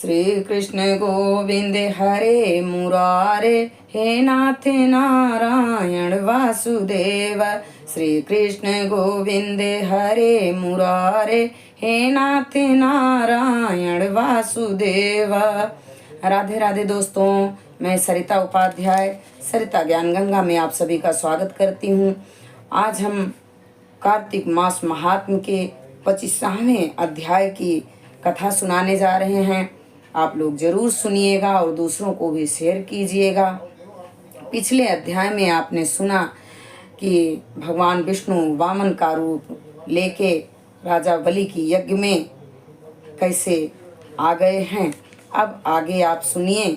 श्री कृष्ण गोविंद हरे मुरारे, हे नाथ नारायण वासुदेव। श्री कृष्ण गोविंद हरे मुरारे, हे नाथ नारायण वासुदेव। राधे राधे दोस्तों, मैं सरिता उपाध्याय सरिता ज्ञान गंगा में आप सभी का स्वागत करती हूँ। आज हम कार्तिक मास महात्म्य के 25वें अध्याय की कथा सुनाने जा रहे हैं। आप लोग जरूर सुनिएगा और दूसरों को भी शेयर कीजिएगा। पिछले अध्याय में आपने सुना कि भगवान विष्णु वामन का रूप लेके राजा बलि की यज्ञ में कैसे आ गए हैं। अब आगे आप सुनिए।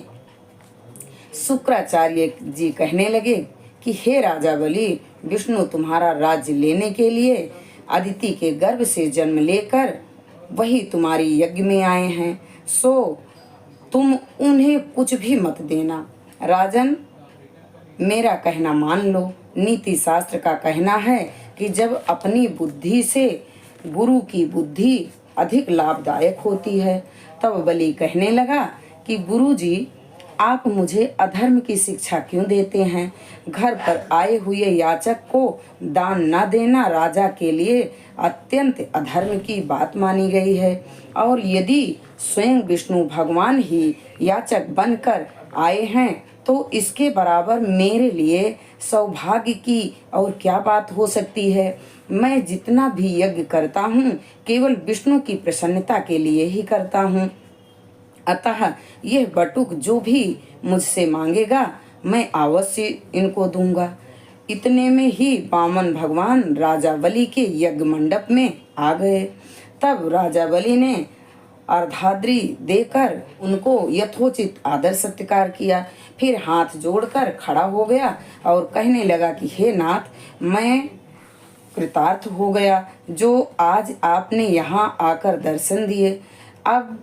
शुक्राचार्य जी कहने लगे कि हे राजा बलि, विष्णु तुम्हारा राज्य लेने के लिए अदिति के गर्भ से जन्म लेकर वही तुम्हारी यज्ञ में आए हैं, सो तुम उन्हें कुछ भी मत देना। राजन, मेरा कहना मान लो। नीति शास्त्र का कहना है कि जब अपनी बुद्धि से गुरु की बुद्धि अधिक लाभदायक होती है। तब बलि कहने लगा कि गुरुजी, आप मुझे अधर्म की शिक्षा क्यों देते हैं? घर पर आए हुए याचक को दान न देना राजा के लिए अत्यंत अधर्म की बात मानी गई है, और यदि स्वयं विष्णु भगवान ही याचक बनकर आए हैं तो इसके बराबर मेरे लिए सौभाग्य की और क्या बात हो सकती है। मैं जितना भी यज्ञ करता हूँ केवल विष्णु की प्रसन्नता के लिए ही करता हूँ, अतः यह बटुक जो भी मुझसे मांगेगा मैं अवश्य इनको दूंगा। इतने में ही वामन भगवान राजा बलि के यज्ञ मंडप में आ गए। तब राजा बलि ने अर्धाद्रि देकर उनको यथोचित आदर सत्कार किया। फिर हाथ जोड़कर खड़ा हो गया और कहने लगा कि हे नाथ, मैं कृतार्थ हो गया जो आज आपने यहाँ आकर दर्शन दिए। अब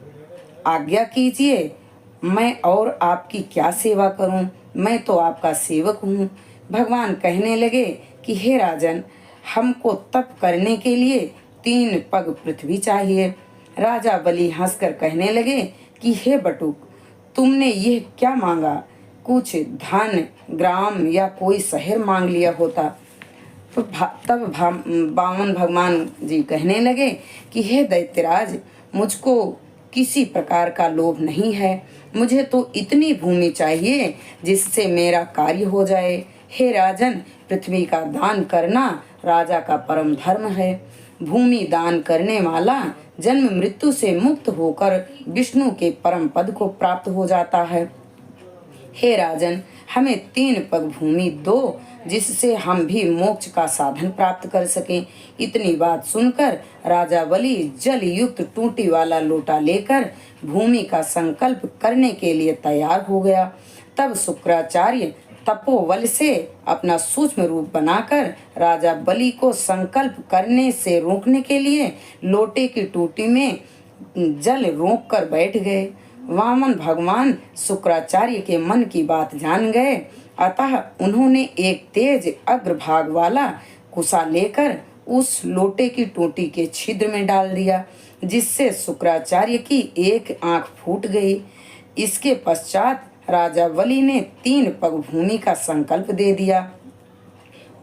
आज्ञा कीजिए, मैं और आपकी क्या सेवा करूं? मैं तो आपका सेवक हूं। भगवान कहने लगे कि हे राजन, हमको तप करने के लिए 3 पग पृथ्वी चाहिए। राजा बलि हंसकर कहने लगे कि हे बटुक, तुमने यह क्या मांगा? कुछ धन, ग्राम या कोई शहर मांग लिया होता। तो तब वामन भगवान जी कहने लगे कि हे दैत्यराज, मुझको किसी प्रकार का लोभ नहीं है। मुझे तो इतनी भूमि चाहिए जिससे मेरा कार्य हो जाए। हे राजन, पृथ्वी का दान करना राजा का परम धर्म है। भूमि दान करने वाला जन्म मृत्यु से मुक्त होकर विष्णु के परम पद को प्राप्त हो जाता है। हे राजन, हमें 3 पग भूमि दो जिससे हम भी मोक्ष का साधन प्राप्त कर सकें। इतनी बात सुनकर राजा बलि जल युक्त टूटी वाला लोटा लेकर भूमि का संकल्प करने के लिए तैयार हो गया। तब शुक्राचार्य तपोबल से अपना सूक्ष्म रूप बनाकर राजा बलि को संकल्प करने से रोकने के लिए लोटे की टूटी में जल रोक कर बैठ गए। वामन भगवान शुक्राचार्य के मन की बात जान गए, अतः उन्होंने एक तेज अग्रभाग वाला कुसा लेकर उस लोटे की टोटी के छिद्र में डाल दिया, जिससे शुक्राचार्य की एक आंख फूट गई। इसके पश्चात राजा बलि ने 3 पग भूमि का संकल्प दे दिया।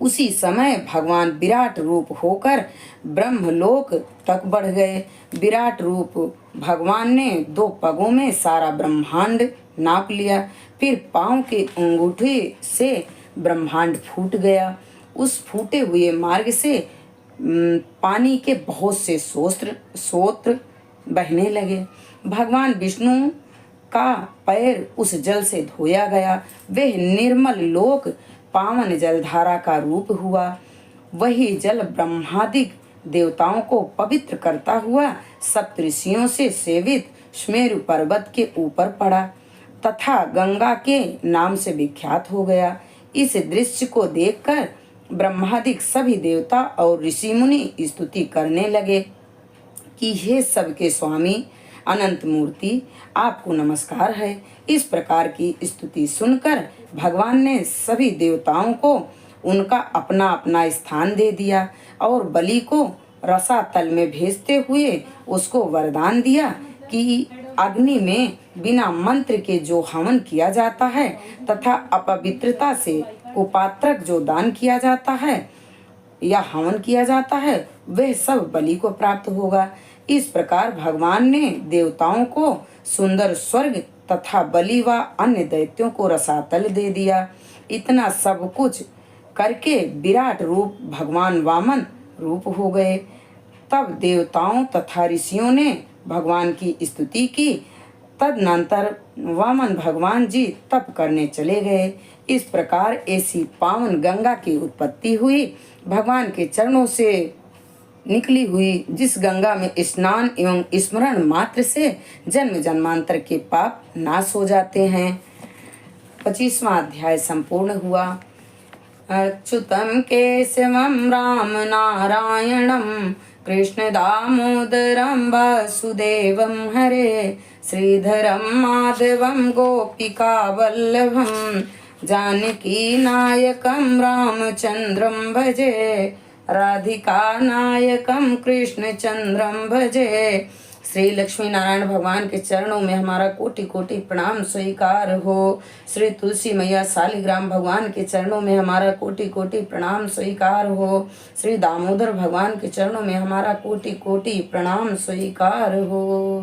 उसी समय भगवान विराट रूप होकर ब्रह्मलोक तक बढ़ गए। विराट रूप भगवान ने 2 पगों में सारा ब्रह्मांड नाप लिया। फिर पांव के अंगूठे से ब्रह्मांड फूट गया। उस फूटे हुए मार्ग से पानी के बहुत से स्रोत बहने लगे। भगवान विष्णु का पैर उस जल से धोया गया। वह निर्मल लोक पावन जलधारा का रूप हुआ। वही जल ब्रह्मादिक देवताओं को पवित्र करता हुआ सप्तऋषियों से सेवित सुमेरु पर्वत के ऊपर पड़ा तथा गंगा के नाम से विख्यात हो गया। इस दृश्य को देखकर ब्रह्मादिक सभी देवता और ऋषि मुनि स्तुति करने लगे कि हे सबके स्वामी अनंत मूर्ति, आपको नमस्कार है। इस प्रकार की स्तुति सुनकर भगवान ने सभी देवताओं को उनका अपना अपना स्थान दे दिया और बलि को रसातल में भेजते हुए उसको वरदान दिया कि अग्नि में बिना मंत्र के जो हवन किया जाता है तथा अपवित्रता से कुपात्रक जो दान किया जाता है या हवन किया जाता है वह सब बलि को प्राप्त होगा। इस प्रकार भगवान ने देवताओं को सुंदर स्वर्ग तथा बलि व अन्य दैत्यों को रसातल दे दिया। इतना सब कुछ करके विराट रूप भगवान वामन रूप हो गए। तब देवताओं तथा ऋषियों ने भगवान की स्तुति की। तदनंतर वामन भगवान जी तप करने चले गए। इस प्रकार ऐसी पावन गंगा की उत्पत्ति हुई। भगवान के चरणों से निकली हुई जिस गंगा में स्नान एवं स्मरण मात्र से जन्म जन्मांतर के पाप नाश हो जाते हैं। 25वां अध्याय संपूर्ण हुआ। अच्युतम केशवम राम नारायणम कृष्ण दामोदरम वासुदेवम हरे श्रीधरम माधवम गोपिका वल्लभम जानकी नायकम रामचंद्रम भजे राधिका नायकम कृष्ण चंद्रम भजे। श्री लक्ष्मी नारायण भगवान के चरणों में हमारा कोटि कोटि प्रणाम स्वीकार हो। श्री तुलसी मैया शालिग्राम भगवान के चरणों में हमारा कोटि कोटि प्रणाम स्वीकार हो। श्री दामोदर भगवान के चरणों में हमारा कोटि कोटि प्रणाम स्वीकार हो।